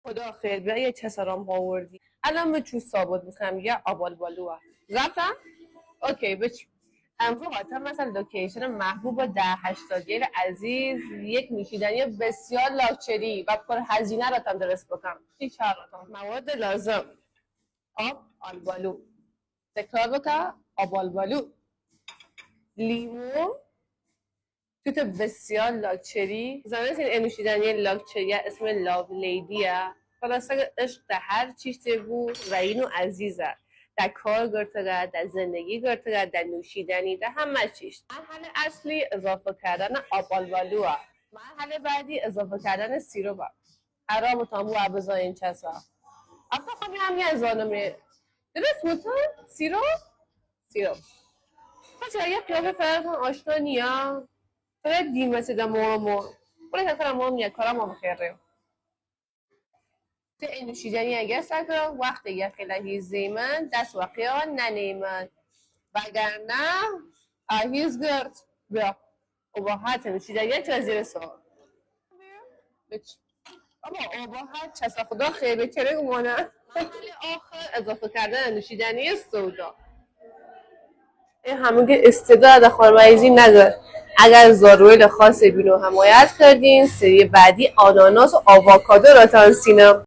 خدا خیر بیا یه چه سرام آوردی الان به چوز ثابت میکنم یا آبال بالوه رفتم اوکی بچ امروز حتی مثلا لوکیشن محبوب در 81 عزیز یک نوشیدنی بسیار لاکچری و پر هزینه را تام درست بکنم چی چهارتام مواد لازم آب آلبالو تکرار بکن آب آلبالو لیمو توت بسیار لاکچری زنه این نوشیدنی لاکچری اسم لاو لیدیه خلاصه عشق در هر چیزی بود رئین و عزیزه در کار گرتگه در زندگی گرتگه در نوشیدنی در همه چیز مرحله اصلی اضافه کردن آب آلبالوه مرحله بعدی اضافه کردن سیروبه حرام تامو عبزا این چسا اصلا خواهی هم یه ازانمه درست بودن سیروب بچه یه قیافه فرقتون آشنا نیا باید دیم رسیده مورمور باید که کنم مورم یک کارم هم خیره تو این نوشیدنی اگر سکرم وقت یک خیلی زیمن دست وقیان ننیمن وگرنه آهیز گرد بیا اباحت نوشیدنی چه زیر سوال بچ اما اباحت چسا خدا خیلی چره گمانه مرحله آخر اضافه کردن نوشیدنی سودا این همه که استعداد خانمایزی نداره اگر ضرورت خاص بینو حمایت کردین سری بعدی آناناس و آووکادو را تانسینم